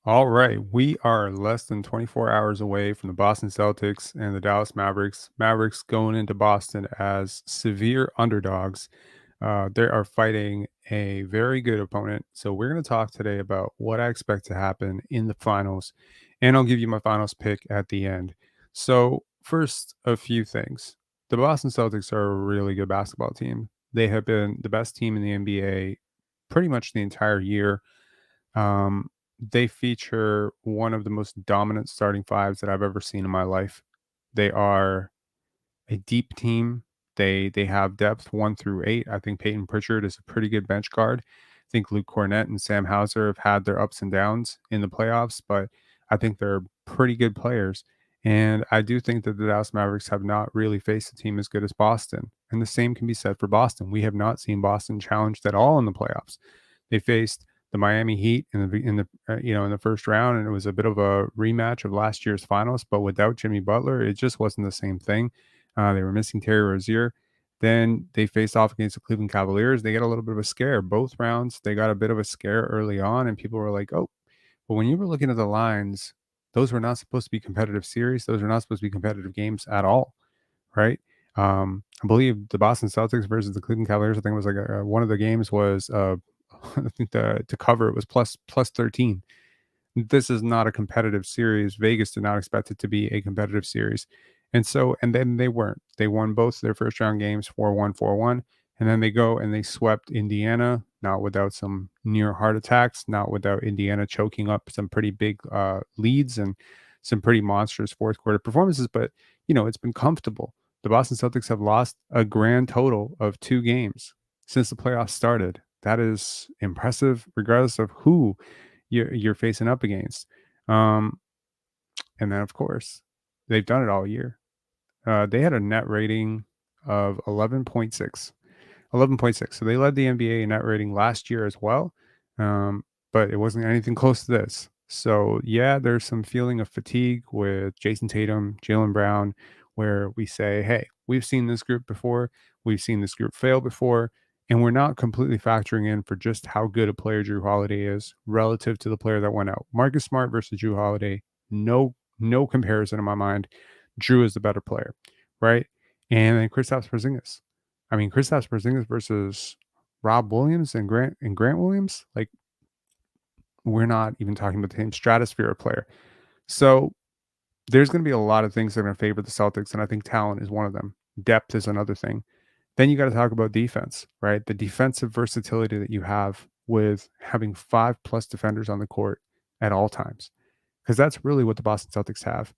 All right, we are less than 24 hours away from the Boston Celtics and the Dallas Mavericks. Mavericks going into Boston as severe underdogs. They are fighting a very good opponent. So, we're going to talk today about what I expect to happen in the finals, and I'll give you my finals pick at the end. So, first, a few things. The Boston Celtics are a really good basketball team. They have been the best team in the NBA pretty much the entire year. um, they feature one of the most dominant starting fives that I've ever seen in my life. They are a deep team. They have depth 1 through 8. I think Peyton Pritchard is a pretty good bench guard. I think Luke Cornett and Sam Hauser have had their ups and downs in the playoffs, but I think they're pretty good players. And I do think that the Dallas Mavericks have not really faced a team as good as Boston. And the same can be said for Boston. We have not seen Boston challenged at all in the playoffs. They faced the Miami Heat in the first round, and it was a bit of a rematch of last year's finals. But without Jimmy Butler, it just wasn't the same thing. They were missing Terry Rozier. Then they faced off against the Cleveland Cavaliers. They got a little bit of a scare. Both rounds, they got a bit of a scare early on, and people were like, "Oh," but when you were looking at the lines, those were not supposed to be competitive series. Those are not supposed to be competitive games at all, right? I believe the Boston Celtics versus the Cleveland Cavaliers. I think it was like one of the games was I think to cover it was plus 13. This is not a competitive series. Vegas did not expect it to be a competitive series. And then they weren't. They won both their first round games 4-1, 4-1. And then they go and they swept Indiana, not without some near heart attacks, not without Indiana choking up some pretty big leads and some pretty monstrous fourth quarter performances. But, it's been comfortable. The Boston Celtics have lost a grand total of 2 games since the playoffs started. That is impressive, regardless of who you're facing up against. Um, and then, of course, they've done it all year. They had a net rating of 11.6. 11.6. So they led the NBA in net rating last year as well. But it wasn't anything close to this. So, yeah, there's some feeling of fatigue with Jason Tatum, Jalen Brown, where we say, hey, we've seen this group before. We've seen this group fail before. And we're not completely factoring in for just how good a player Drew Holiday is relative to the player that went out. Marcus Smart versus Drew Holiday, no comparison in my mind. Drew is the better player, right? And then Kristaps Porzingis. I mean, Kristaps Porzingis versus Rob Williams and Grant Williams, like, we're not even talking about the same stratosphere of player. So there's going to be a lot of things that are going to favor the Celtics, and I think talent is one of them. Depth is another thing. Then you got to talk about defense, right? The defensive versatility that you have with having 5+ defenders on the court at all times, because that's really what the Boston Celtics have.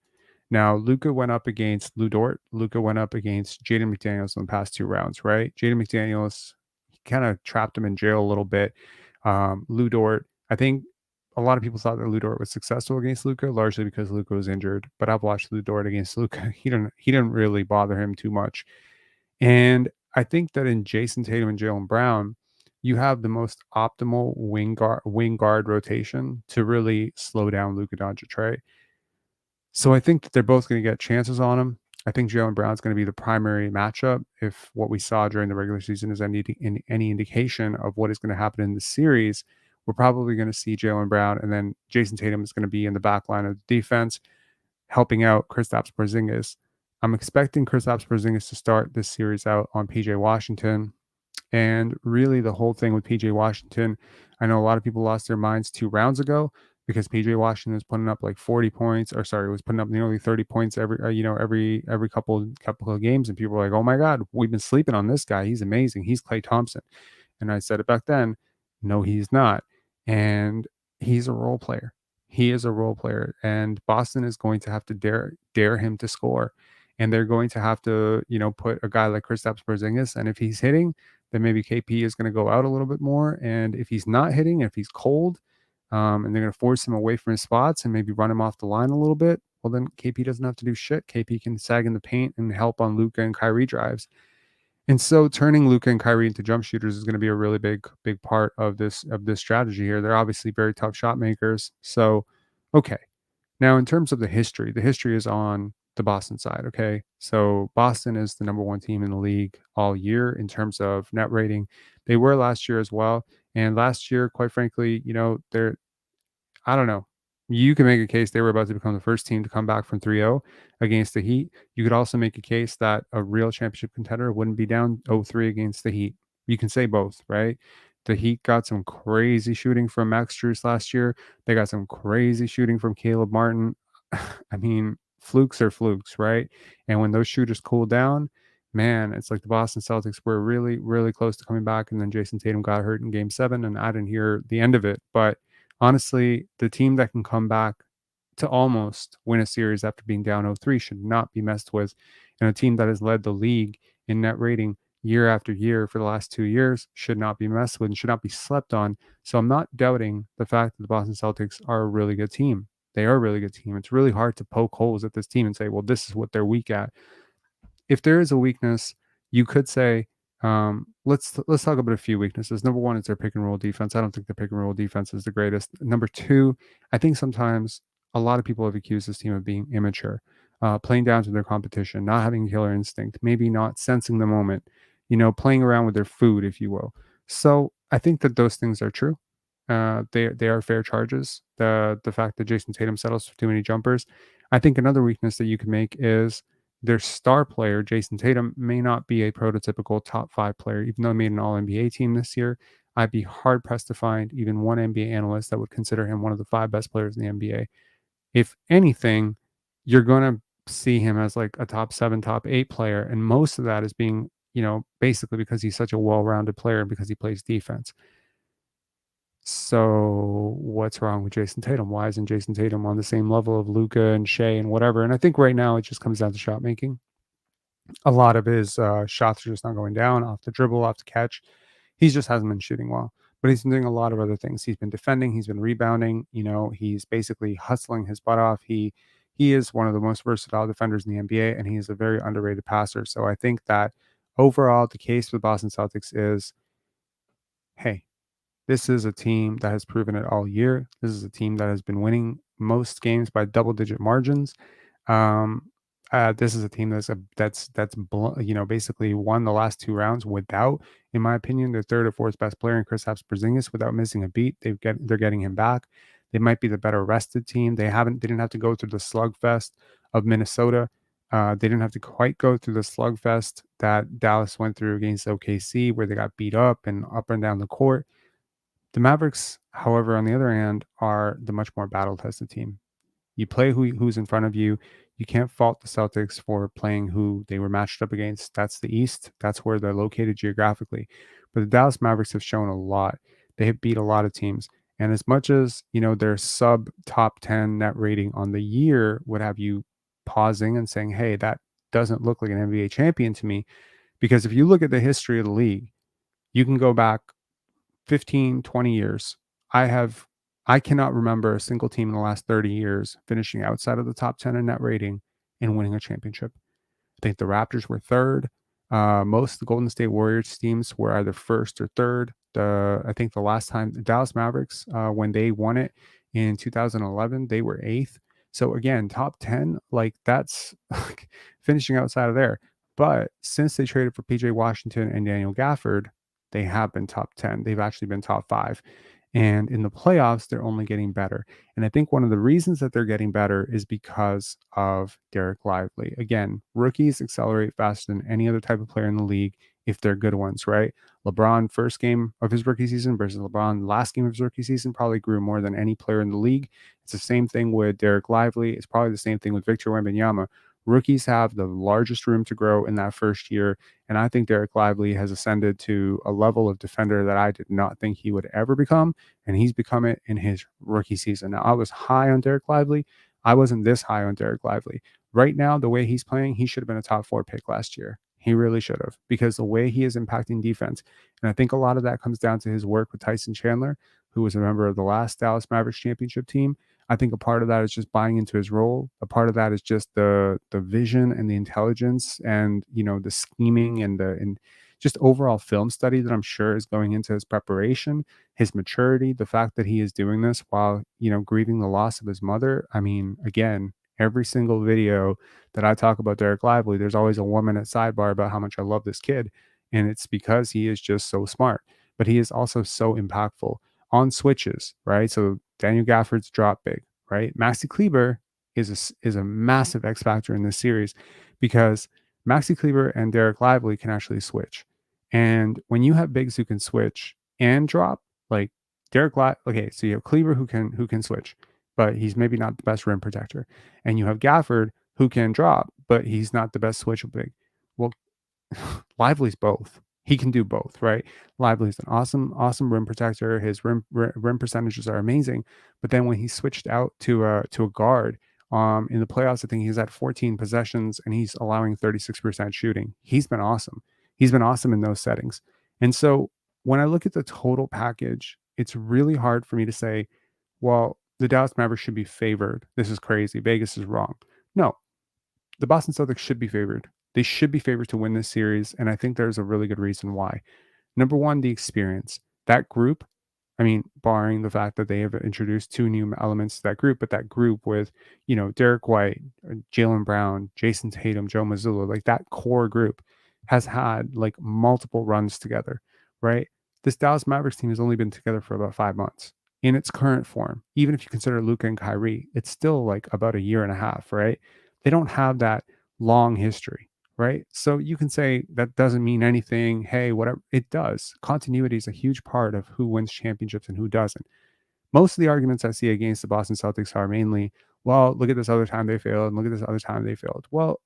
Now, Luka went up against Lou Dort. Luka went up against Jaden McDaniels in the past 2 rounds, right? Jaden McDaniels kind of trapped him in jail a little bit. Lou Dort, I think a lot of people thought that Lou Dort was successful against Luka, largely because Luka was injured. But I've watched Lou Dort against Luka. He didn't really bother him too much. And I think that in Jason Tatum and Jalen Brown, you have the most optimal wing guard rotation to really slow down Luka Doncic, right? So I think that they're both going to get chances on him. I think Jalen Brown's going to be the primary matchup. If what we saw during the regular season is any indication of what is going to happen in the series, we're probably going to see Jalen Brown, and then Jason Tatum is going to be in the back line of the defense, helping out Kristaps Porzingis. I'm expecting Kristaps Porzingis to start this series out on PJ Washington. And really, the whole thing with PJ Washington, I know a lot of people lost their minds 2 rounds ago because PJ Washington is putting up like 40 points, or sorry, was putting up nearly 30 points every couple of games, and people were like, "Oh my God, we've been sleeping on this guy. He's amazing. He's Klay Thompson." And I said it back then. No, he's not, and he's a role player. He is a role player, and Boston is going to have to dare him to score, and they're going to have to put a guy like Kristaps Porzingis, and if he's hitting, then maybe KP is going to go out a little bit more. And if he's not hitting, if he's cold, and they're going to force him away from his spots and maybe run him off the line a little bit, well, then KP doesn't have to do shit. KP can sag in the paint and help on Luka and Kyrie drives. And so turning Luka and Kyrie into jump shooters is going to be a really big part of this strategy here. They're obviously very tough shot makers. So, okay. Now, in terms of the history is on the Boston side. Okay. So Boston is the number one team in the league all year in terms of net rating. They were last year as well. And last year, quite frankly, I don't know. You can make a case they were about to become the first team to come back from 3-0 against the Heat. You could also make a case that a real championship contender wouldn't be down 0-3 against the Heat. You can say both, right? The Heat got some crazy shooting from Max Strus last year. They got some crazy shooting from Caleb Martin. I mean, flukes are flukes, right? And when those shooters cool down, man, it's like the Boston Celtics were really, really close to coming back. And then Jason Tatum got hurt in game 7, and I didn't hear the end of it. But honestly, the team that can come back to almost win a series after being down 0-3 should not be messed with. And a team that has led the league in net rating year after year for the last 2 years should not be messed with and should not be slept on. So I'm not doubting the fact that the Boston Celtics are a really good team. They are a really good team. It's really hard to poke holes at this team and say, well, this is what they're weak at. If there is a weakness, you could say, let's talk about a few weaknesses. Number one is their pick and roll defense. I don't think the pick and roll defense is the greatest. Number two, I think sometimes a lot of people have accused this team of being immature, playing down to their competition, not having killer instinct, maybe not sensing the moment, playing around with their food, if you will. So I think that those things are true. They are fair charges. The fact that Jason Tatum settles for too many jumpers. I think another weakness that you can make is their star player, Jason Tatum, may not be a prototypical top 5 player, even though he made an All NBA team this year. I'd be hard pressed to find even one NBA analyst that would consider him one of the 5 best players in the NBA. If anything, you're going to see him as like a top 7, top 8 player. And most of that is being, basically because he's such a well rounded player and because he plays defense. So what's wrong with Jason Tatum? Why isn't Jason Tatum on the same level of Luca and Shea and whatever? And I think right now it just comes down to shot making. A lot of his shots are just not going down off the dribble, off the catch. He just hasn't been shooting well, but he's been doing a lot of other things. He's been defending, he's been rebounding. He's basically hustling his butt off. He is one of the most versatile defenders in the NBA, and he is a very underrated passer. So I think that overall, the case for the Boston Celtics is, hey, this is a team that has proven it all year. This is a team that has been winning most games by double-digit margins. Um, this is a team basically won the last 2 rounds without, in my opinion, their third or fourth best player in Kristaps Porzingis without missing a beat. They're getting him back. They might be the better rested team. They didn't have to go through the slugfest of Minnesota. They didn't have to quite go through the slugfest that Dallas went through against OKC, where they got beat up and down the court. The Mavericks, however, on the other hand, are the much more battle-tested team. You play who's in front of you. You can't fault the Celtics for playing who they were matched up against. That's the East. That's where they're located geographically. But the Dallas Mavericks have shown a lot. They have beat a lot of teams. And as much as, their sub top 10 net rating on the year would have you pausing and saying, hey, that doesn't look like an NBA champion to me. Because if you look at the history of the league, you can go back 15, 20 years. I cannot remember a single team in the last 30 years finishing outside of the top 10 in net rating and winning a championship. I think the Raptors were third. Most of the Golden State Warriors teams were either first or third. I think the last time the Dallas Mavericks, when they won it in 2011, they were eighth. So again, top 10, like that's like finishing outside of there. But since they traded for PJ Washington and Daniel Gafford, they have been top 10. They've actually been top 5. And in the playoffs, they're only getting better. And I think one of the reasons that they're getting better is because of Derek Lively. Again, rookies accelerate faster than any other type of player in the league if they're good ones, right? LeBron, first game of his rookie season versus LeBron, last game of his rookie season, probably grew more than any player in the league. It's the same thing with Derek Lively. It's probably the same thing with Victor Wembanyama. Rookies have the largest room to grow in that first year. And I think Derek Lively has ascended to a level of defender that I did not think he would ever become. And he's become it in his rookie season. Now, I was high on Derek Lively. I wasn't this high on Derek Lively. Right now, the way he's playing, he should have been a top 4 pick last year. He really should have, because the way he is impacting defense. And I think a lot of that comes down to his work with Tyson Chandler, who was a member of the last Dallas Mavericks championship team. I think a part of that is just buying into his role. A part of that is just the vision and the intelligence and, the scheming and just overall film study that I'm sure is going into his preparation, his maturity, the fact that he is doing this while, grieving the loss of his mother. I mean, again, every single video that I talk about Derek Lively, there's always a 1-minute sidebar about how much I love this kid. And it's because he is just so smart, but he is also so impactful on switches, right? So Daniel Gafford's drop big. right? Maxi Kleber is a massive X factor in this series because Maxi Kleber and Derek Lively can actually switch. And when you have bigs who can switch and drop, like okay, so you have Kleber who can switch, but he's maybe not the best rim protector. And you have Gafford who can drop, but he's not the best switch big. Well, Lively's both. He can do both, right? Lively's an awesome rim protector. His rim percentages are amazing. But then when he switched out to a guard in the playoffs, I think he's at 14 possessions and he's allowing 36% shooting. He's been awesome. He's been awesome in those settings. And so when I look at the total package, it's really hard for me to say, well, the Dallas Mavericks should be favored. This is crazy. Vegas is wrong. No, the Boston Celtics should be favored. They should be favored to win this series, and I think there's a really good reason why. Number one, the experience. That group, I mean, barring the fact that they have introduced two new elements to that group, but that group with, Derek White, Jalen Brown, Jason Tatum, Joe Mazzulla, like that core group has had like multiple runs together, right? This Dallas Mavericks team has only been together for about 5 months in its current form. Even if you consider Luka and Kyrie, it's still like about a year and a half, right? They don't have that long history, right? So you can say that doesn't mean anything. Hey, whatever. It does. Continuity is a huge part of who wins championships and who doesn't. Most of the arguments I see against the Boston Celtics are mainly, well, look at this other time they failed and look at this other time they failed. Well,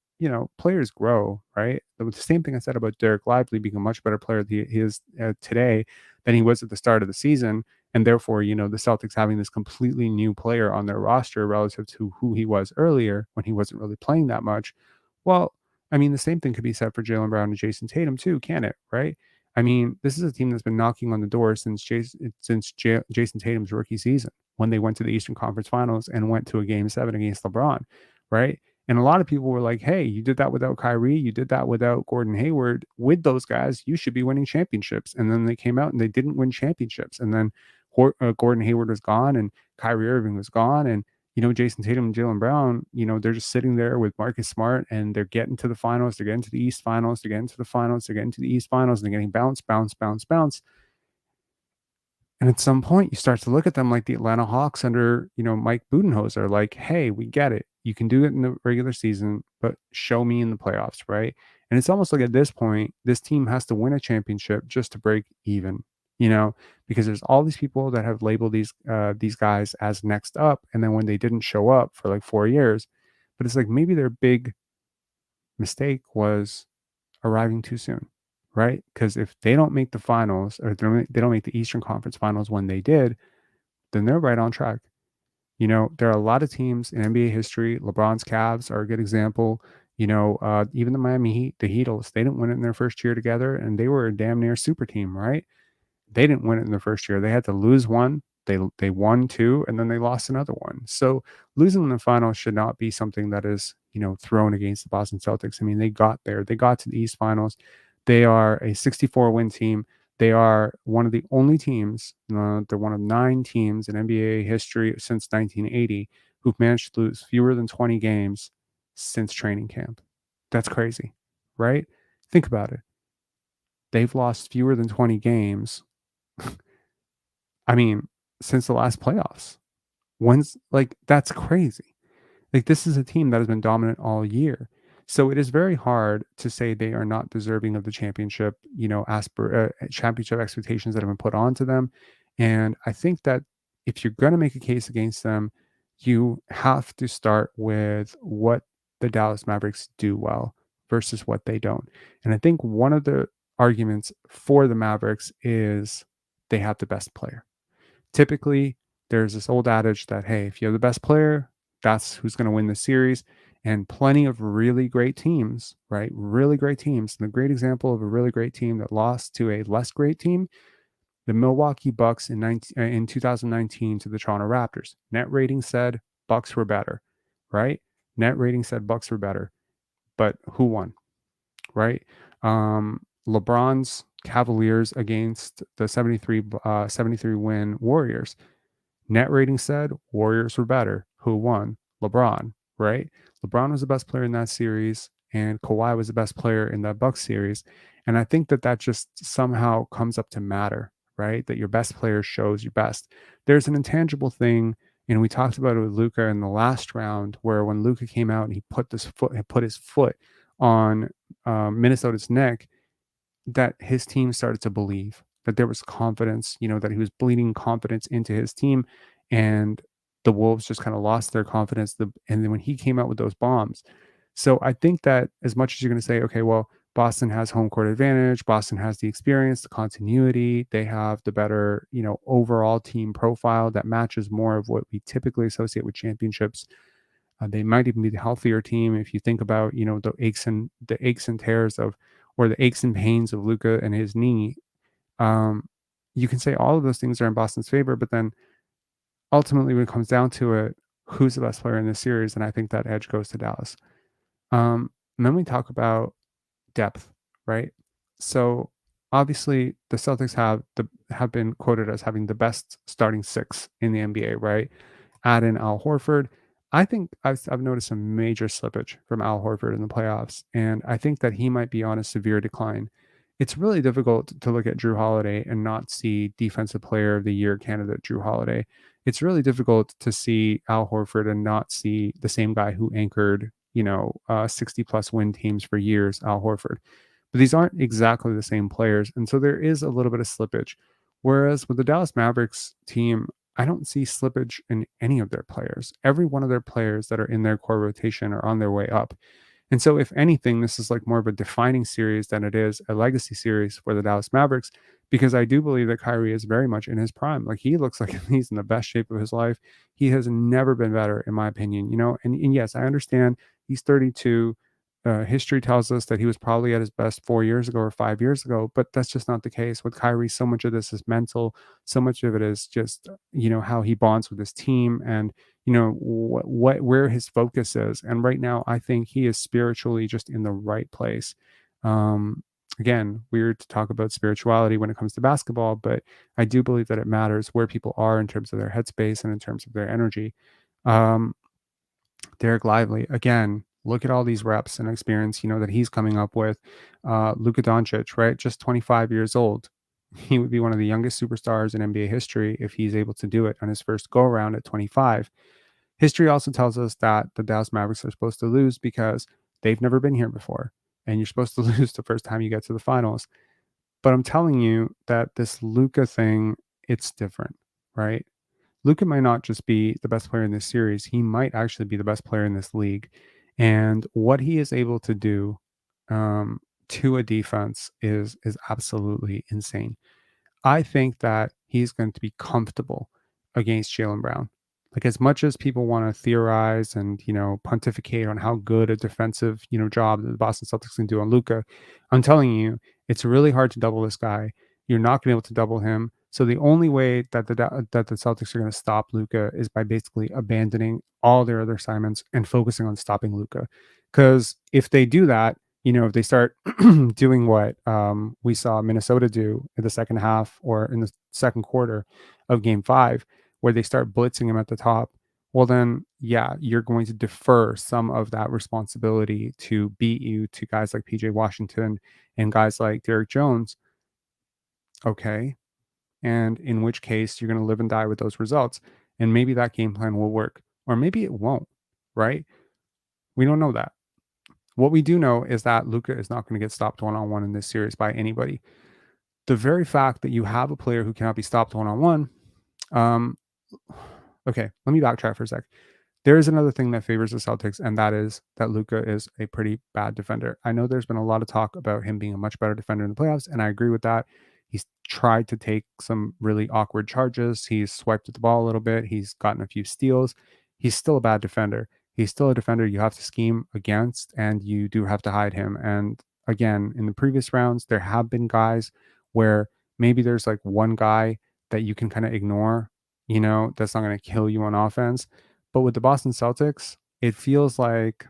players grow, right? The same thing I said about Derek Lively being a much better player than he is today than he was at the start of the season. And therefore, the Celtics having this completely new player on their roster relative to who he was earlier when he wasn't really playing that much. Well, I mean, the same thing could be said for Jalen Brown and Jason Tatum too, can it? Right? I mean, this is a team that's been knocking on the door since Jason Tatum's rookie season when they went to the Eastern Conference Finals and went to a Game 7 against LeBron, right? And a lot of people were like, "Hey, you did that without Kyrie, you did that without Gordon Hayward. With those guys, you should be winning championships." And then they came out and they didn't win championships. And then Gordon Hayward was gone, and Kyrie Irving was gone, and Jason Tatum and Jalen Brown, they're just sitting there with Marcus Smart and they're getting to the finals, they're getting to the East Finals, they're getting to the finals, they're getting to the East Finals, and they're getting bounce, bounce, bounce, bounce. And at some point, you start to look at them like the Atlanta Hawks under, Mike Budenholzer, like, hey, we get it. You can do it in the regular season, but show me in the playoffs, right? And it's almost like at this point, this team has to win a championship just to break even, because there's all these people that have labeled these guys as next up, and then when they didn't show up for like 4 years, but it's like maybe their big mistake was arriving too soon, right? Because if they don't make the finals or they don't make the Eastern Conference Finals when they did, then they're right on track. There are a lot of teams in NBA history. LeBron's Cavs are a good example. Even the Miami Heat, the Heatles, they didn't win it in their first year together, and they were a damn near super team, right? They didn't win it in the first year. They had to lose one. They won two, and then they lost another one. So losing in the finals should not be something that is thrown against the Boston Celtics. I mean, they got there. They got to the East Finals. They are a 64 win team. They are one of the only teams. They're one of 9 teams in NBA history since 1980 who've managed to lose fewer than 20 games since training camp. That's crazy, right? Think about it. They've lost fewer than 20 games. I mean, since the last playoffs. That's crazy. Like, this is a team that has been dominant all year. So it is very hard to say they are not deserving of the championship, championship expectations that have been put onto them. And I think that if you're going to make a case against them, you have to start with what the Dallas Mavericks do well versus what they don't. And I think one of the arguments for the Mavericks is they have the best player. Typically, there's this old adage that, hey, if you have the best player, that's who's going to win the series. And plenty of really great teams, right? Really great teams. And the great example of a really great team that lost to a less great team, the Milwaukee Bucks in 2019 to the Toronto Raptors. Net rating said Bucks were better, right? Net rating said Bucks were better. But who won, right? LeBron's Cavaliers against the 73 win Warriors. Net rating said Warriors were better. Who won? LeBron, right? LeBron was the best player in that series, and Kawhi was the best player in that Bucks series. And I think that just somehow comes up to matter, right? That your best player shows your best. There's an intangible thing We talked about it with Luca in the last round, where when Luca came out and he put his foot on Minnesota's neck, that his team started to believe that there was confidence, that he was bleeding confidence into his team, and the Wolves just kind of lost their confidence. And then when he came out with those bombs, so I think that as much as you're going to say, okay, well, Boston has home court advantage, Boston has the experience, the continuity, they have the better, overall team profile that matches more of what we typically associate with championships. They might even be the healthier team if you think about, the aches and tears of, or the aches and pains of Luca and his knee. Um, you can say all of those things are in Boston's favor, but then ultimately, when it comes down to it, who's the best player in this series? And I think that edge goes to Dallas. And then we talk about depth, right? So obviously, the Celtics have been quoted as having the best starting six in the NBA, right? Add in Al Horford. I think I've noticed a major slippage from Al Horford in the playoffs, and I think that he might be on a severe decline. It's really difficult to look at Drew Holiday and not see Defensive Player of the Year candidate Drew Holiday. It's really difficult to see Al Horford and not see the same guy who anchored, 60 plus win teams for years, Al Horford. But these aren't exactly the same players, and so there is a little bit of slippage. Whereas with the Dallas Mavericks team, I don't see slippage in any of their players. Every one of their players that are in their core rotation are on their way up. And so, if anything, this is like more of a defining series than it is a legacy series for the Dallas Mavericks, because I do believe that Kyrie is very much in his prime. Like, he looks like he's in the best shape of his life. He has never been better, in my opinion. And yes, I understand he's 32. History tells us that he was probably at his best 4 years ago or 5 years ago, but that's just not the case with Kyrie. So much of this is mental. So much of it is just, how he bonds with his team, and where his focus is. And right now, I think he is spiritually just in the right place. Again, weird to talk about spirituality when it comes to basketball, but I do believe that it matters where people are in terms of their headspace and in terms of their energy. Um, Derek Lively, again, look at all these reps and experience, that he's coming up with. Luka Doncic, right? Just 25 years old. He would be one of the youngest superstars in NBA history if he's able to do it on his first go around at 25. History also tells us that the Dallas Mavericks are supposed to lose because they've never been here before. And you're supposed to lose the first time you get to the finals. But I'm telling you that this Luka thing, it's different, right? Luka might not just be the best player in this series, he might actually be the best player in this league. And what he is able to do to a defense is absolutely insane. I think that he's going to be comfortable against Jaylen Brown. Like, as much as people want to theorize and pontificate on how good a defensive job that the Boston Celtics can do on Luka, I'm telling you, it's really hard to double this guy. You're not going to be able to double him. So the only way that the Celtics are going to stop Luka is by basically abandoning all their other assignments and focusing on stopping Luka. Because if they do that, if they start doing what we saw Minnesota do in the second half or in the second quarter of Game 5, where they start blitzing him at the top, well then, yeah, you're going to defer some of that responsibility to beat you to guys like PJ Washington and guys like Derek Jones. Okay. And in which case, you're going to live and die with those results. And maybe that game plan will work, or maybe it won't, right? We don't know that. What we do know is that Luka is not going to get stopped one-on-one in this series by anybody. The very fact that you have a player who cannot be stopped one-on-one, um, okay, let me backtrack for a sec. There is another thing that favors the Celtics, and that is that Luka is a pretty bad defender. I know there's been a lot of talk about him being a much better defender in the playoffs, and I agree with that. He's tried to take some really awkward charges. He's swiped at the ball a little bit. He's gotten a few steals. He's still a bad defender. He's still a defender you have to scheme against, and you do have to hide him. And again, in the previous rounds, there have been guys where maybe there's like one guy that you can kind of ignore, that's not going to kill you on offense. But with the Boston Celtics, it feels like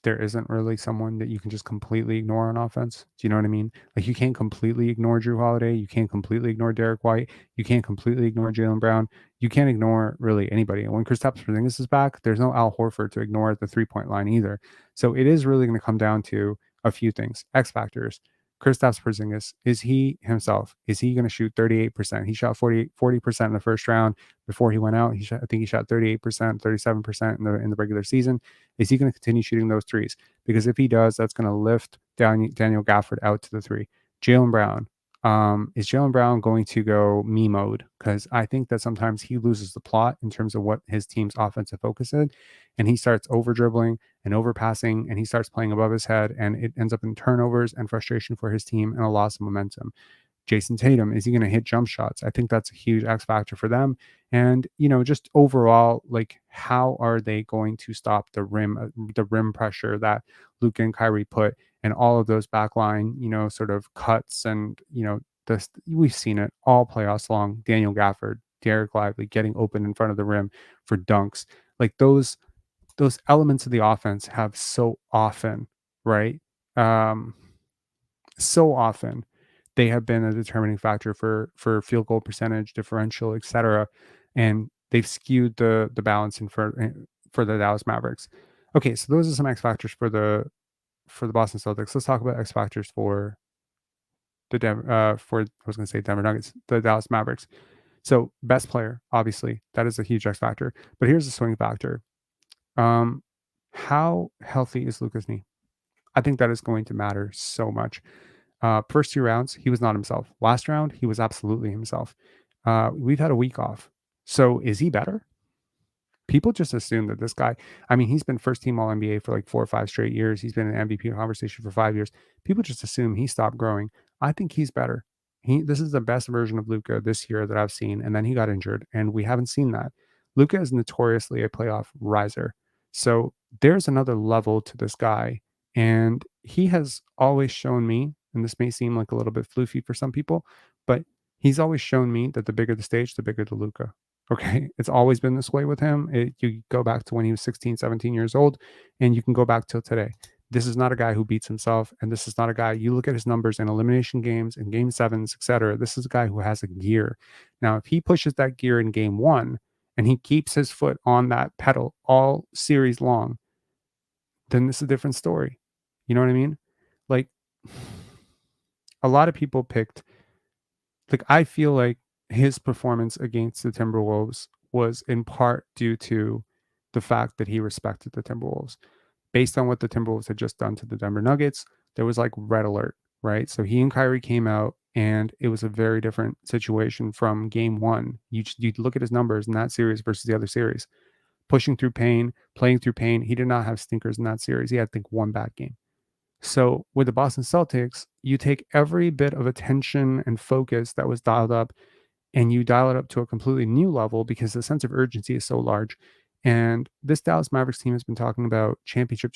there isn't really someone that you can just completely ignore on offense. Do you know what I mean? Like, you can't completely ignore Drew Holiday. You can't completely ignore Derek White. You can't completely ignore Jaylen Brown. You can't ignore really anybody. And when Kristaps Porzingis is back, there's no Al Horford to ignore at the 3-point line either. So it is really going to come down to a few things. X factors. Kristaps Porzingis, is he himself? Is he going to shoot 38%? He shot 40% in the first round before he went out. I think he shot 38%, 37% in the regular season. Is he going to continue shooting those threes? Because if he does, that's going to lift Daniel Gafford out to the three. Jaylen Brown. Is Jaylen Brown going to go me mode? Because I think that sometimes he loses the plot in terms of what his team's offensive focus is, and he starts over dribbling and overpassing, and he starts playing above his head, and it ends up in turnovers and frustration for his team and a loss of momentum. Jason Tatum, is he going to hit jump shots? I think that's a huge X factor for them. And, just overall, like, how are they going to stop the rim pressure that Luka and Kyrie put, and all of those backline, sort of cuts, and, this, we've seen it all playoffs long. Daniel Gafford, Derek Lively getting open in front of the rim for dunks. Like, those elements of the offense have so often, right? Um, so often they have been a determining factor for field goal percentage, differential, etc. And they've skewed the balance for the Dallas Mavericks. Okay, so those are some X factors for the Boston Celtics. Let's talk about X factors for I was going to say Denver Nuggets, the Dallas Mavericks. So best player, obviously, that is a huge X factor. But here's the swing factor. How healthy is Luka's knee? I think that is going to matter so much. First 2 rounds, he was not himself. Last round, he was absolutely himself. We've had a week off. So is he better? People just assume that this guy, I mean, he's been first team All NBA for like 4 or 5 straight years. He's been in MVP conversation for 5 years. People just assume he stopped growing. I think he's better. This is the best version of Luka this year that I've seen. And then he got injured, and we haven't seen that. Luka is notoriously a playoff riser. So there's another level to this guy. And he has always shown me, and this may seem like a little bit floofy for some people, but he's always shown me that the bigger the stage, the bigger the Luka. Okay. It's always been this way with him. You go back to when he was 16, 17 years old, and you can go back till today. This is not a guy who beats himself. And this is not a guy, you look at his numbers in elimination games and game sevens, etc. This is a guy who has a gear. Now, if he pushes that gear in game one and he keeps his foot on that pedal all series long, then this is a different story. You know what I mean? Like, a lot of people picked, like, I feel like his performance against the Timberwolves was in part due to the fact that he respected the Timberwolves. Based on what the Timberwolves had just done to the Denver Nuggets, there was like red alert, right? So he and Kyrie came out, and it was a very different situation from game one. You look at his numbers in that series versus the other series. Pushing through pain, playing through pain. He did not have stinkers in that series. He had, I think, one bad game. So with the Boston Celtics, you take every bit of attention and focus that was dialed up, and you dial it up to a completely new level because the sense of urgency is so large. And this Dallas Mavericks team has been talking about championship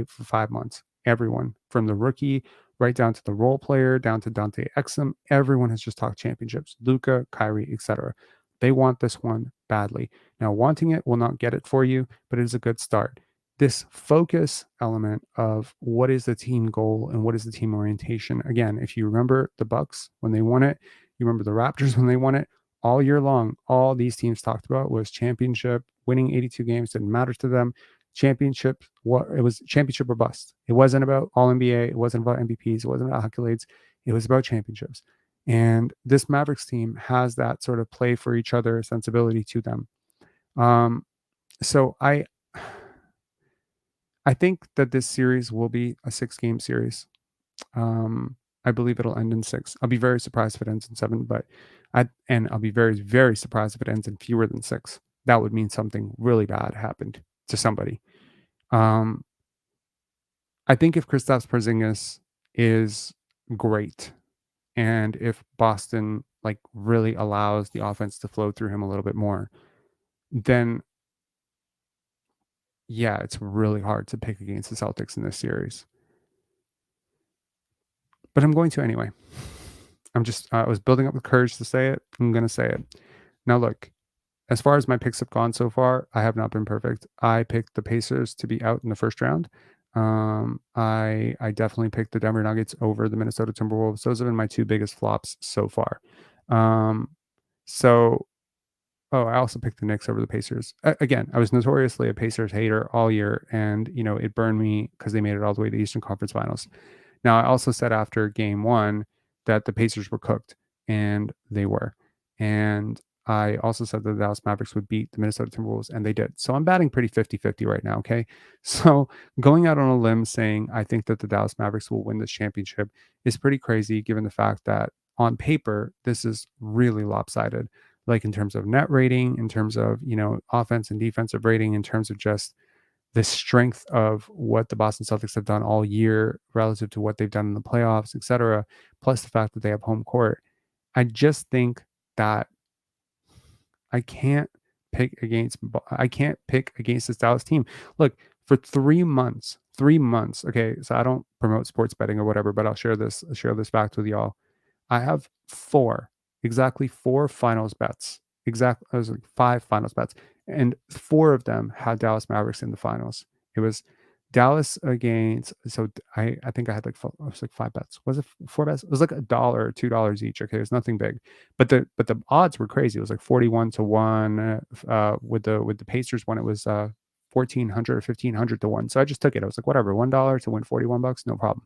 for 5 months. Everyone, from the rookie right down to the role player, down to Dante Exum, everyone has just talked championships. Luka, Kyrie, etc. They want this one badly. Now, wanting it will not get it for you, but it is a good start. This focus element of what is the team goal and what is the team orientation. Again, if you remember the Bucks when they won it, you remember the Raptors when they won it, all year long, all these teams talked about was championship. Winning 82 games didn't matter to them. Championship, it was championship or bust. It wasn't about All NBA. It wasn't about MVPs. It wasn't about accolades. It was about championships. And this Mavericks team has that sort of play for each other sensibility to them. So I think that this series will be a 6-game series. I believe it'll end in 6. I'll be very surprised if it ends in 7, I'll be very, very surprised if it ends in fewer than 6. That would mean something really bad happened to somebody. I think if Kristaps Porzingis is great, and if Boston like really allows the offense to flow through him a little bit more, then yeah, it's really hard to pick against the Celtics in this series. But I'm going to anyway. I was building up the courage to say it. I'm going to say it. Now, look, as far as my picks have gone so far, I have not been perfect. I picked the Pacers to be out in the first round. I definitely picked the Denver Nuggets over the Minnesota Timberwolves. Those have been my 2 biggest flops so far. I also picked the Knicks over the Pacers. Again, I was notoriously a Pacers hater all year, and it burned me because they made it all the way to the Eastern Conference Finals. Now, I also said after game one that the Pacers were cooked, and they were. And I also said that the Dallas Mavericks would beat the Minnesota Timberwolves, and they did. So I'm batting pretty 50-50 right now. Okay. So going out on a limb saying I think that the Dallas Mavericks will win this championship is pretty crazy given the fact that on paper, this is really lopsided. Like in terms of net rating, in terms of, offense and defensive rating, in terms of just the strength of what the Boston Celtics have done all year relative to what they've done in the playoffs, et cetera, plus the fact that they have home court. I just think that I can't I can't pick against this Dallas team. Look, for 3 months. Okay, so I don't promote sports betting or whatever, but I'll share this fact with y'all. I have four, exactly four finals bets. Exactly, I was like five finals bets, and four of them had Dallas Mavericks in the finals. It was Dallas against. So I think I had like it was like five bets. Was it four bets? It was like $1 or $2 each. Okay, it was nothing big, but the odds were crazy. It was like 41-1 with the Pacers when it was 1,400 or 1,500 to one. So I just took it. I was like, whatever, $1 to win 41 bucks, no problem.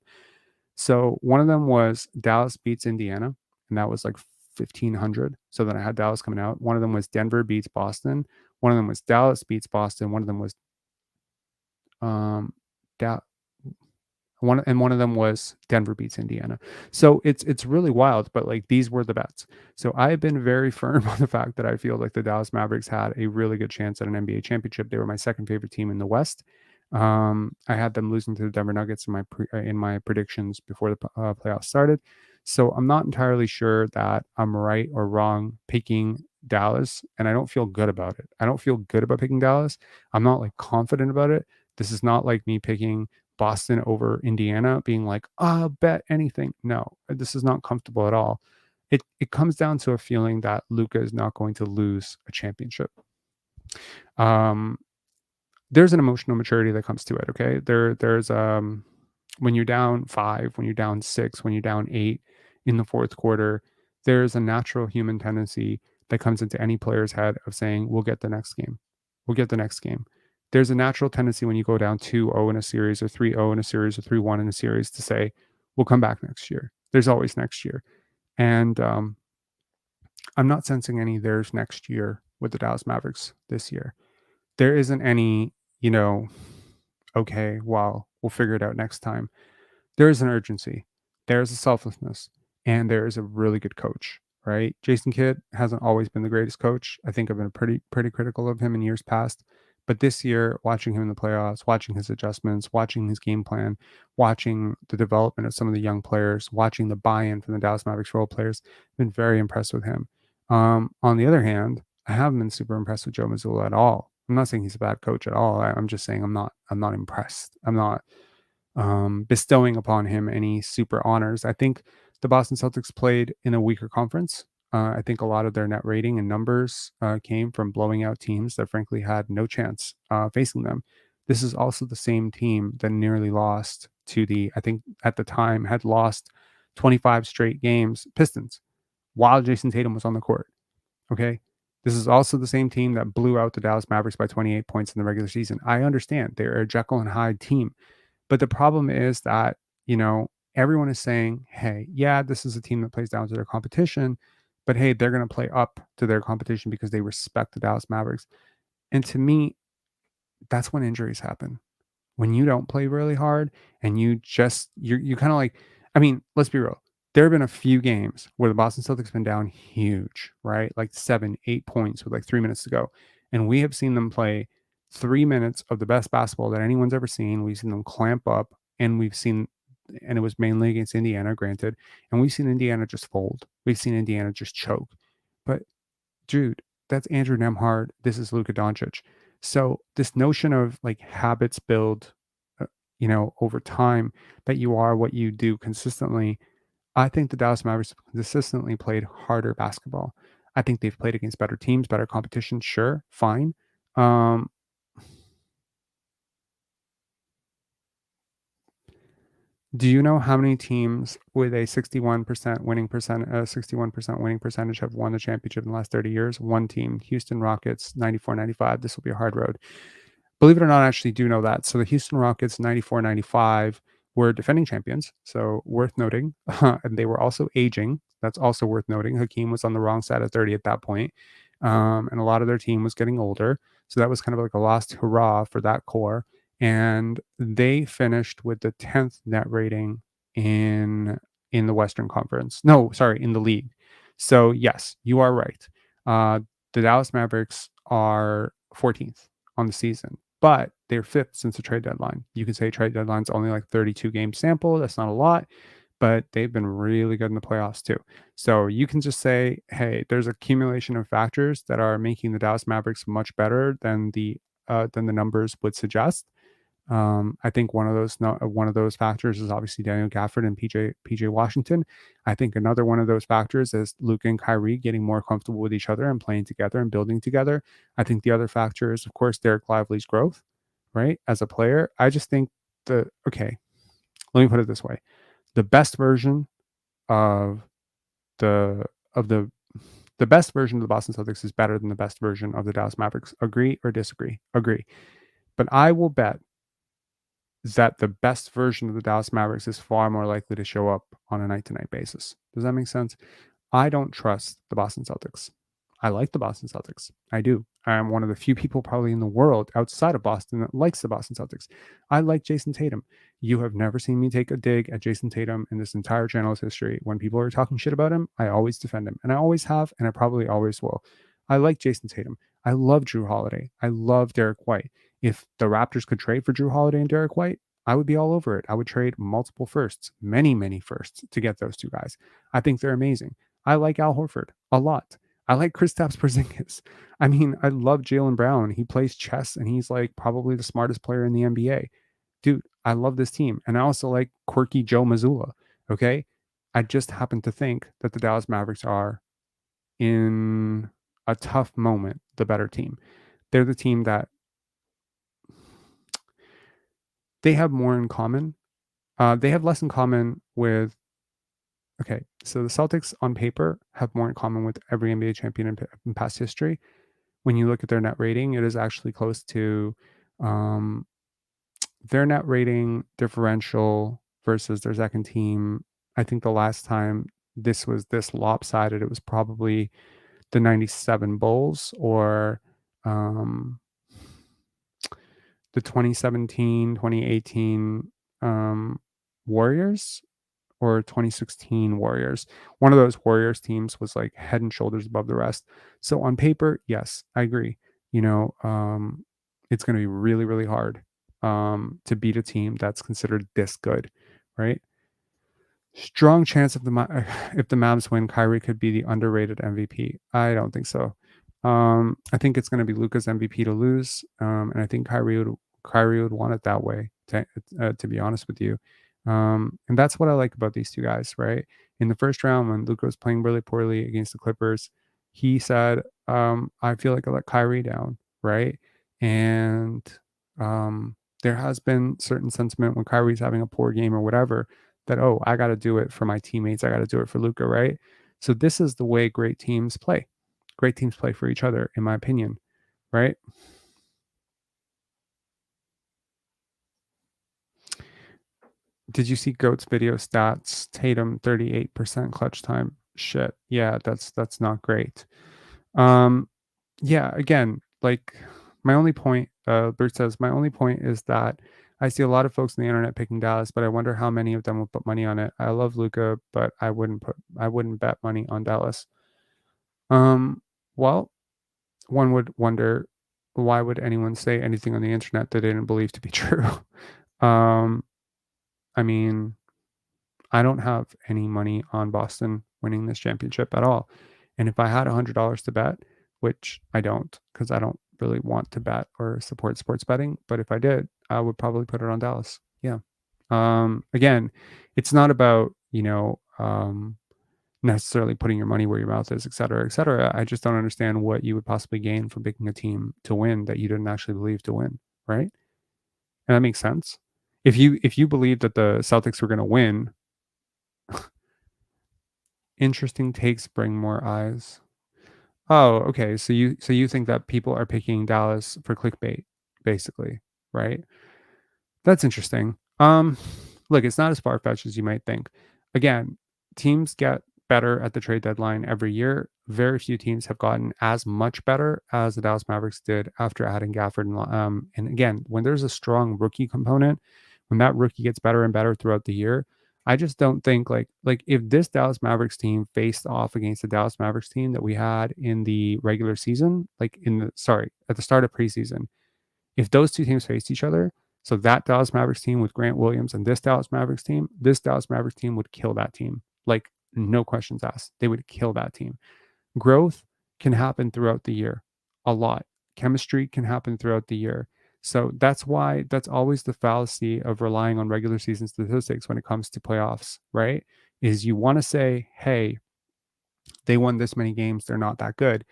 So one of them was Dallas beats Indiana, and that was like 1,500. So then I had Dallas coming out. One of them was Denver beats Boston. One of them was Dallas beats Boston. One of them was um, da- one of them was Denver beats Indiana. So it's really wild, but like these were the bets. So I've been very firm on the fact that I feel like the Dallas Mavericks had a really good chance at an NBA championship. They were my second favorite team in the West. I had them losing to the Denver Nuggets in my predictions before the playoffs started. So I'm not entirely sure that I'm right or wrong picking Dallas, and I don't feel good about it. I don't feel good about picking Dallas. I'm not like confident about it. This is not like me picking Boston over Indiana, being like, bet anything. No, this is not comfortable at all. It comes down to a feeling that Luka is not going to lose a championship. Um, there's an emotional maturity that comes to it. Okay, there's when you're down five, when you're down six, when you're down eight in the fourth quarter, there's a natural human tendency that comes into any player's head of saying, "We'll get the next game. We'll get the next game." There's a natural tendency when you go down 2-0 in a series or 3-0 in a series or 3-1 in a series to say, "We'll come back next year." There's always next year, and I'm not sensing any "there's next year" with the Dallas Mavericks this year. There isn't any, you know, okay, well, we'll figure it out next time. There is an urgency, there's a selflessness, and there is a really good coach, right? Jason Kidd hasn't always been the greatest coach. I think I've been pretty critical of him in years past. But this year, watching him in the playoffs, watching his adjustments, watching his game plan, watching the development of some of the young players, watching the buy-in from the Dallas Mavericks role players, I've been very impressed with him. On the other hand, I haven't been super impressed with Joe Mazzulla at all. I'm not saying he's a bad coach at all. I'm just saying I'm not impressed. I'm not bestowing upon him any super honors. I think the Boston Celtics played in a weaker conference. I think a lot of their net rating and numbers came from blowing out teams that frankly had no chance facing them. This is also the same team that nearly lost to I think at the time had lost 25 straight games, Pistons, while Jason Tatum was on the court. Okay. This is also the same team that blew out the Dallas Mavericks by 28 points in the regular season. I understand they're a Jekyll and Hyde team, but the problem is that, everyone is saying, hey, yeah, this is a team that plays down to their competition, but hey, they're going to play up to their competition because they respect the Dallas Mavericks. And to me, that's when injuries happen. When you don't play really hard and you kind of like, I mean, let's be real. There have been a few games where the Boston Celtics have been down huge, right? Like 7, 8 points with like 3 minutes to go. And we have seen them play 3 minutes of the best basketball that anyone's ever seen. We've seen them clamp up, and it was mainly against Indiana, granted. And we've seen Indiana just fold. We've seen Indiana just choke. But dude, that's Andrew Nemhard. This is Luka Doncic. So this notion of like habits build, over time, that you are what you do consistently. I think the Dallas Mavericks consistently played harder basketball. I think they've played against better teams, better competition. Sure, fine. Um, do you know how many teams with a 61% winning percentage have won the championship in the last 30 years? One team, Houston Rockets, 94-95. This will be a hard road. Believe it or not, I actually do know that. So the Houston Rockets, 94-95, were defending champions, so worth noting. And they were also aging. That's also worth noting. Hakeem was on the wrong side of 30 at that point, and a lot of their team was getting older. So that was kind of like a last hurrah for that core. And they finished with the 10th net rating in in the Western Conference. No, sorry, in the league. So yes, you are right. Uh, the Dallas Mavericks are 14th on the season, but they're fifth since the trade deadline. You can say trade deadline's only like 32 game sample. That's not a lot, but they've been really good in the playoffs too. So you can just say, hey, there's accumulation of factors that are making the Dallas Mavericks much better than the numbers would suggest. I think one of those factors is obviously Daniel Gafford and PJ Washington. I think another one of those factors is Luke and Kyrie getting more comfortable with each other and playing together and building together. I think the other factor is, of course, Derek Lively's growth, right? As a player, I just think okay, let me put it this way: the best version of the of the best version of the Boston Celtics is better than the best version of the Dallas Mavericks. Agree or disagree? Agree. But I will bet that the best version of the Dallas Mavericks is far more likely to show up on a night to night basis. Does that make sense? I don't trust the Boston Celtics. I like the Boston Celtics. I do. I'm one of the few people probably in the world outside of Boston that likes the Boston Celtics. I like Jason Tatum. You have never seen me take a dig at Jason Tatum in this entire channel's history. When people are talking shit about him, I always defend him. And I always have, and I probably always will. I like Jason Tatum. I love Drew Holiday. I love Derek White. If the Raptors could trade for Drew Holiday and Derek White, I would be all over it. I would trade multiple firsts, many, many firsts to get those two guys. I think they're amazing. I like Al Horford a lot. I like Kristaps Porzingis. I mean, I love Jalen Brown. He plays chess and he's like probably the smartest player in the NBA. Dude, I love this team. And I also like quirky Joe Mazzulla. Okay. I just happen to think that the Dallas Mavericks are in a tough moment, the better team. They're the team that they have more in common. They have less in common with. Okay, so the Celtics on paper have more in common with every NBA champion in past history. When you look at their net rating, it is actually close to um, their net rating differential versus their second team. I think the last time this was this lopsided, it was probably the 97 Bulls or um, the 2017, 2018 Warriors or 2016 Warriors. One of those Warriors teams was like head and shoulders above the rest. So on paper, yes, I agree. You know, it's going to be really, really hard to beat a team that's considered this good, right? Strong chance if if the Mavs win, Kyrie could be the underrated MVP. I don't think so. I think it's going to be Luka's MVP to lose, and I think Kyrie would want it that way. To be honest with you, and that's what I like about these two guys. Right in the first round, when Luka was playing really poorly against the Clippers, he said, "I feel like I let Kyrie down." Right, and there has been certain sentiment when Kyrie's having a poor game or whatever that, oh, I got to do it for my teammates. I got to do it for Luka, right? So this is the way great teams play. Great teams play for each other, in my opinion, right? Did you see Goat's video stats? Tatum 38% clutch time. Shit. Yeah, that's not great. Um, yeah, again, like my only point, Bert says, my only point is that I see a lot of folks on the internet picking Dallas, but I wonder how many of them will put money on it. I love Luca, but I wouldn't bet money on Dallas. Well, one would wonder why would anyone say anything on the internet that they didn't believe to be true? um, I mean, I don't have any money on Boston winning this championship at all. And if I had $100 to bet, which I don't, because I don't really want to bet or support sports betting, but if I did, I would probably put it on Dallas. Yeah. Again, it's not about, necessarily putting your money where your mouth is, et cetera, et cetera. I just don't understand what you would possibly gain from picking a team to win that you didn't actually believe to win, right? And that makes sense. If you believe that the Celtics were going to win, interesting takes bring more eyes. Oh, okay. So you think that people are picking Dallas for clickbait, basically, right? That's interesting. Look, it's not as far fetched as you might think. Again, teams get better at the trade deadline every year. Very few teams have gotten as much better as the Dallas Mavericks did after adding Gafford. And again, when there's a strong rookie component, when that rookie gets better and better throughout the year, I just don't think like if this Dallas Mavericks team faced off against the Dallas Mavericks team that we had in the regular season, like in the sorry at the start of preseason, if those two teams faced each other, so that Dallas Mavericks team with Grant Williams and this Dallas Mavericks team would kill that team. Like, no questions asked. They would kill that team. Growth can happen throughout the year a lot. Chemistry can happen throughout the year. So that's why that's always the fallacy of relying on regular season statistics when it comes to playoffs, right? Is you want to say, hey, they won this many games, they're not that good.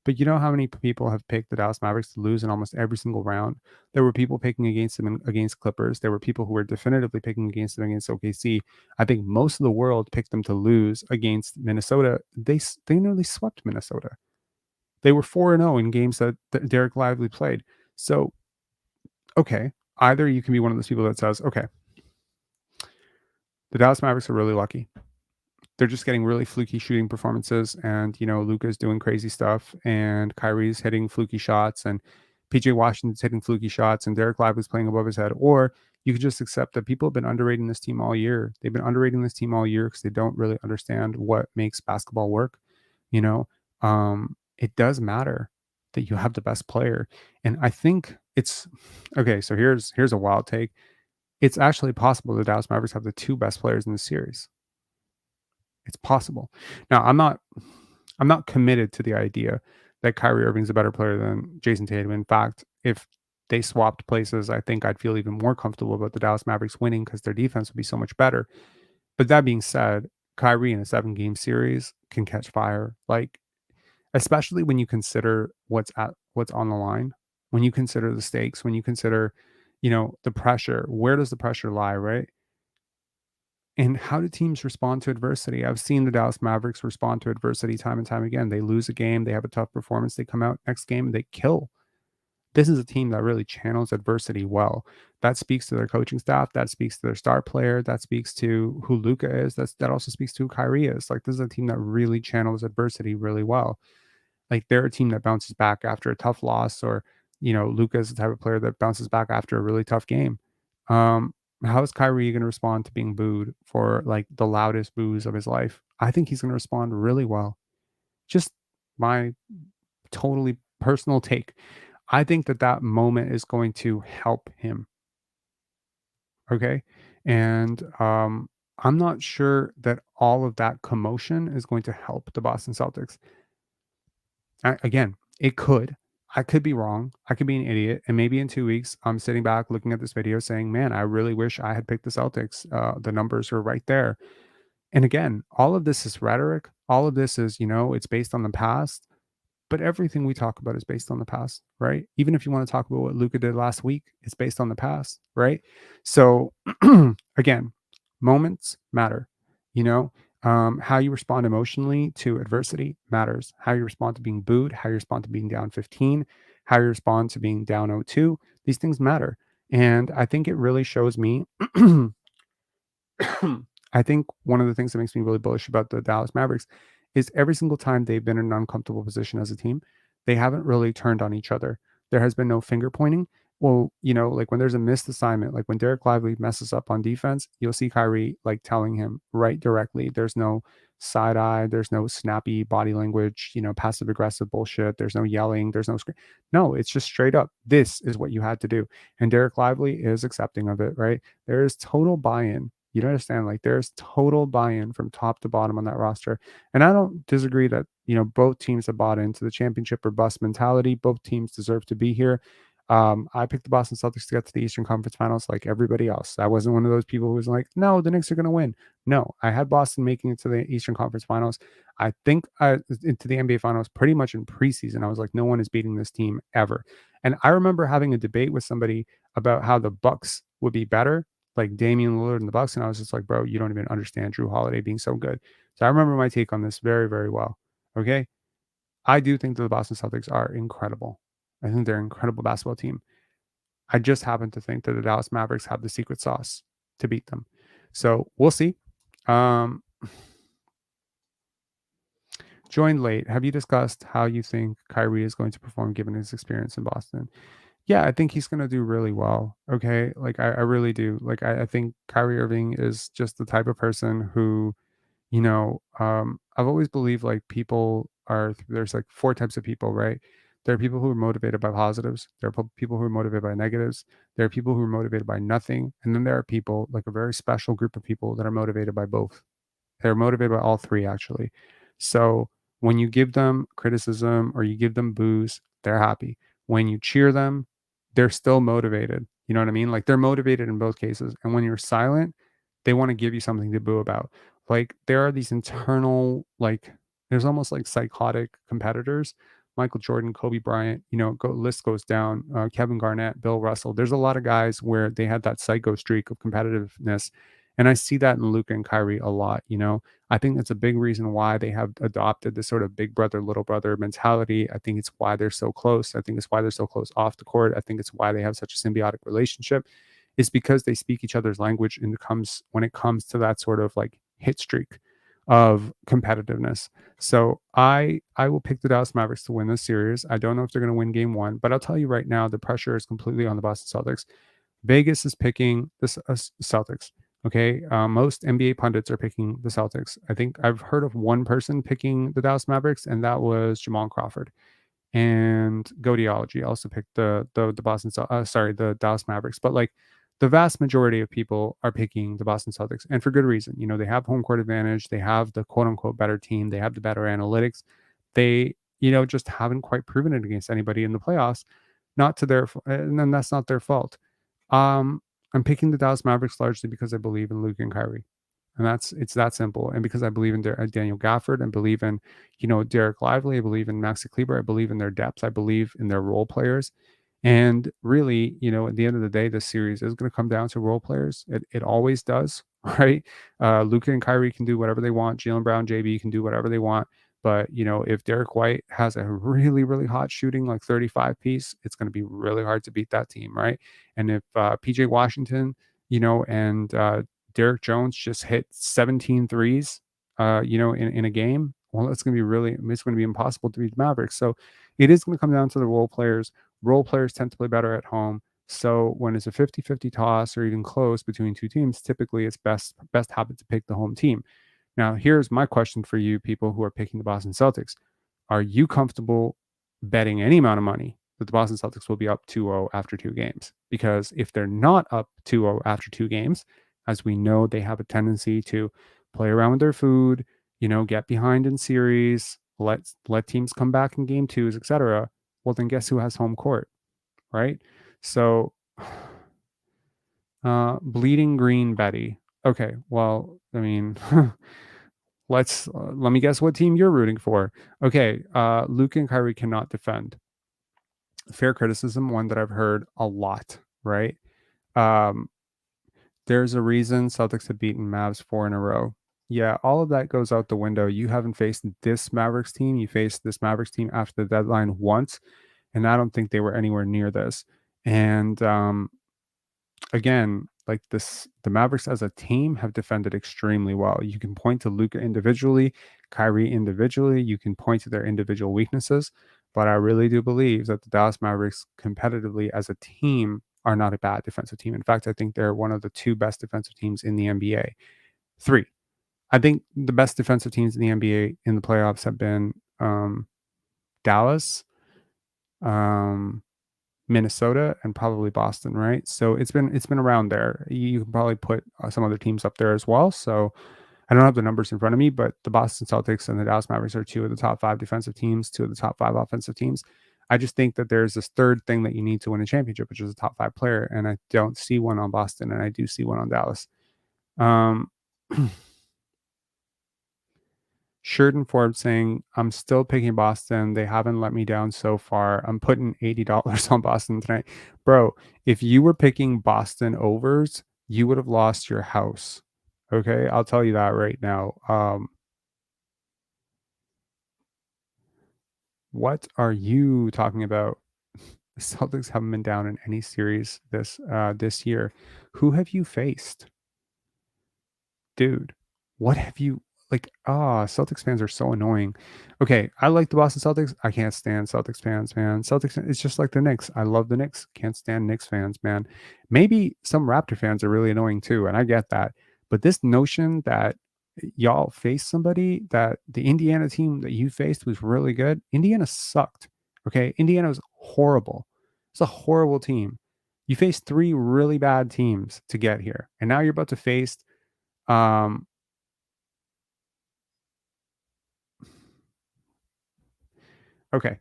But you know how many people have picked the Dallas Mavericks to lose in almost every single round? There were people picking against them against Clippers. There were people who were definitively picking against them against OKC. I think most of the world picked them to lose against Minnesota. They nearly swept Minnesota. They were 4-0 in games that Derek Lively played. So, okay, either you can be one of those people that says, okay, the Dallas Mavericks are really lucky. They're just getting really fluky shooting performances, and Luka's doing crazy stuff, and Kyrie's hitting fluky shots, and PJ Washington's hitting fluky shots, and Derek Lively's playing above his head. Or you could just accept that people have been underrating this team all year. They've been underrating this team all year because they don't really understand what makes basketball work. You know, it does matter that you have the best player, and I think it's okay. So here's a wild take. It's actually possible the Dallas Mavericks have the two best players in the series. It's possible. Now, I'm not committed to the idea that Kyrie Irving's a better player than Jason Tatum. In fact, if they swapped places, I think I'd feel even more comfortable about the Dallas Mavericks winning because their defense would be so much better. But that being said, Kyrie in a 7-game series can catch fire. Like, especially when you consider what's on the line, when you consider the stakes, when you consider, the pressure. Where does the pressure lie, right? And how do teams respond to adversity? I've seen the Dallas Mavericks respond to adversity time and time again. They lose a game, they have a tough performance, they come out next game and they kill. This is a team that really channels adversity well. That speaks to their coaching staff. That speaks to their star player. That speaks to who Luka is. That also speaks to who Kyrie is. Like, this is a team that really channels adversity really well. Like, they're a team that bounces back after a tough loss, or Luka is the type of player that bounces back after a really tough game. How is Kyrie going to respond to being booed for like the loudest boos of his life? I think he's going to respond really well. Just my totally personal take. I think that moment is going to help him. Okay. And I'm not sure that all of that commotion is going to help the Boston Celtics. Again, it could. I could be wrong. I could be an idiot. And maybe in 2 weeks, I'm sitting back looking at this video saying, man, I really wish I had picked the Celtics. The numbers are right there. And again, all of this is rhetoric. All of this is, it's based on the past. But everything we talk about is based on the past, right? Even if you want to talk about what Luca did last week, it's based on the past, right? So again, moments matter. You know, how you respond emotionally to adversity matters. How you respond to being booed, how you respond to being down 15, how you respond to being down 0-2. These things matter. And I think it really shows me. I think one of the things that makes me really bullish about the Dallas Mavericks is every single time they've been in an uncomfortable position as a team, they haven't really turned on each other. There has been no finger pointing. Well, like when there's a missed assignment, like when Derek Lively messes up on defense, you'll see Kyrie like telling him right directly. There's no side eye, there's no snappy body language, passive aggressive bullshit. There's no yelling, there's no scream. No, it's just straight up. This is what you had to do. And Derek Lively is accepting of it, right? There is total buy-in. You don't understand, like there's total buy-in from top to bottom on that roster. And I don't disagree that, both teams have bought into the championship or bust mentality. Both teams deserve to be here. I picked the Boston Celtics to get to the Eastern Conference Finals like everybody else. I wasn't one of those people who was like, no, the Knicks are going to win. No, I had Boston making it to the Eastern Conference Finals. I think into the NBA Finals pretty much in preseason. I was like, no one is beating this team ever. And I remember having a debate with somebody about how the Bucks would be better, like Damian Lillard and the Bucks, and I was just like, bro, you don't even understand Drew Holiday being so good. So I remember my take on this very, very well. Okay. I do think that the Boston Celtics are incredible. I think they're an incredible basketball team. I just happen to think that the Dallas Mavericks have the secret sauce to beat them. So we'll see. Um, Joined late. Have you discussed how you think Kyrie is going to perform given his experience in Boston? Yeah, I think he's gonna do really well. Okay. Like I really do. Like I think Kyrie Irving is just the type of person who, I've always believed like there's like four types of people, right? There are people who are motivated by positives. There are people who are motivated by negatives. There are people who are motivated by nothing. And then there are people, like a very special group of people that are motivated by both. They're motivated by all three, actually. So when you give them criticism or you give them booze, they're happy. When you cheer them, they're still motivated. You know what I mean? Like they're motivated in both cases. And when you're silent, they want to give you something to boo about. Like there are these internal, like there's almost like psychotic competitors. Michael Jordan, Kobe Bryant, list goes down. Kevin Garnett, Bill Russell. There's a lot of guys where they had that psycho streak of competitiveness, and I see that in Luka and Kyrie a lot. I think that's a big reason why they have adopted this sort of big brother, little brother mentality. I think it's why they're so close. I think it's why they're so close off the court. I think it's why they have such a symbiotic relationship. It's because they speak each other's language and when it comes to that sort of like hit streak of competitiveness. So I will pick the Dallas Mavericks to win this series. I don't know if they're going to win game one, but I'll tell you right now, the pressure is completely on the Boston Celtics. Vegas is picking the Celtics. Okay, most NBA pundits are picking the Celtics. I think I've heard of one person picking the Dallas Mavericks, and that was Jamal Crawford. And Goateology also picked the Dallas Mavericks. But like the vast majority of people are picking the Boston Celtics, and for good reason. They have home court advantage. They have the quote unquote better team. They have the better analytics. They just haven't quite proven it against anybody in the playoffs. Not to their, and then that's not their fault. um, I'm picking the Dallas Mavericks largely because I believe in Luke and Kyrie, and it's that simple. And because I believe in Daniel Gafford, and believe in Derek Lively, I believe in Maxi Kleber, I believe in their depth, I believe in their role players. And really, at the end of the day, this series is going to come down to role players. It always does, right? Luka and Kyrie can do whatever they want. Jalen Brown, JB can do whatever they want. But if Derek White has a really, really hot shooting like 35 piece, it's going to be really hard to beat that team, right? And if PJ Washington, and Derek Jones just hit 17 threes, in a game, well, it's going to be impossible to beat the Mavericks. So it is going to come down to the role players. Role players tend to play better at home. So when it's a 50-50 toss or even close between two teams, typically it's best habit to pick the home team. Now, here's my question for you people who are picking the Boston Celtics. Are you comfortable betting any amount of money that the Boston Celtics will be up 2-0 after two games? Because if they're not up 2-0 after two games, as we know, they have a tendency to play around with their food, get behind in series, let teams come back in game twos, etc. Well, then guess who has home court, right? So, bleeding green Betty. Okay, well, I mean, let me guess what team you're rooting for. Okay, Luke and Kyrie cannot defend. Fair criticism, one that I've heard a lot, right? Um, there's a reason Celtics have beaten Mavs 4 in a row. Yeah, all of that goes out the window. You haven't faced this Mavericks team. You faced this Mavericks team after the deadline once, and I don't think they were anywhere near this. And again, like this, the Mavericks as a team have defended extremely well. You can point to Luka individually, Kyrie individually. You can point to their individual weaknesses, but I really do believe that the Dallas Mavericks, competitively as a team, are not a bad defensive team. In fact, I think they're one of the two best defensive teams in the NBA. Three. I think the best defensive teams in the NBA in the playoffs have been Dallas, um, Minnesota, and probably Boston, right? So it's been around there. You can probably put some other teams up there as well. So I don't have the numbers in front of me, but the Boston Celtics and the Dallas Mavericks are two of the top five defensive teams, two of the top five offensive teams. I just think that there's this third thing that you need to win a championship, which is a top five player, and I don't see one on Boston, and I do see one on Dallas. Um, Sheridan Forbes saying, I'm still picking Boston. They haven't let me down so far. I'm putting $80 on Boston tonight. Bro, if you were picking Boston overs, you would have lost your house. Okay, I'll tell you that right now. What are you talking about? The Celtics haven't been down in any series this year. Who have you faced? dude, what have you like, Celtics fans are so annoying. Okay, I like the Boston Celtics. I can't stand Celtics fans, man. Celtics, it's just like the Knicks. I love the Knicks. Can't stand Knicks fans, man. Maybe some Raptor fans are really annoying too, and I get that. But this notion that y'all faced somebody that the Indiana team that you faced was really good. Indiana sucked. Okay, Indiana was horrible. It's a horrible team. You faced three really bad teams to get here, and now you're about to face um okay,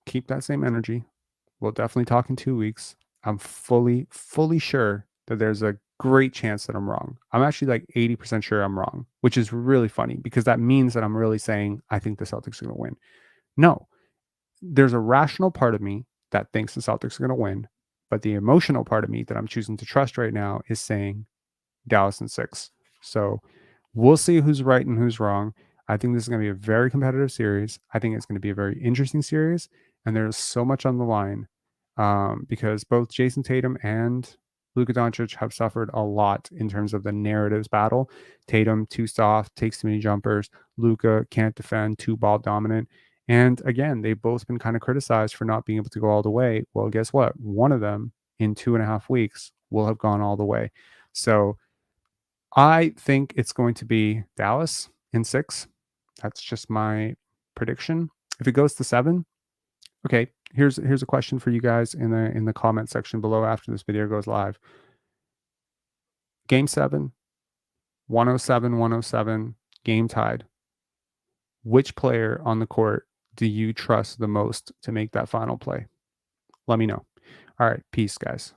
keep that same energy. We'll definitely talk in 2 weeks. I'm fully sure that there's a great chance that I'm wrong. I'm actually like 80% sure I'm wrong, which is really funny because that means that I'm really saying I think the Celtics are going to win. No, there's a rational part of me that thinks the Celtics are going to win, but the emotional part of me that I'm choosing to trust right now is saying Dallas in 6. So we'll see who's right and who's wrong. I think this is going to be a very competitive series. I think it's going to be a very interesting series, and there's so much on the line because both Jason Tatum and Luka Doncic have suffered a lot in terms of the narratives battle. Tatum too soft, takes too many jumpers. Luka can't defend, too ball dominant. And again, they've both been kind of criticized for not being able to go all the way. Well, guess what? One of them in 2.5 weeks will have gone all the way. So I think it's going to be Dallas in 6. That's just my prediction. If it goes to 7, okay, here's a question for you guys in the comment section below after this video goes live. Game 7, 107-107, game tied. Which player on the court do you trust the most to make that final play? Let me know. All right, peace, guys.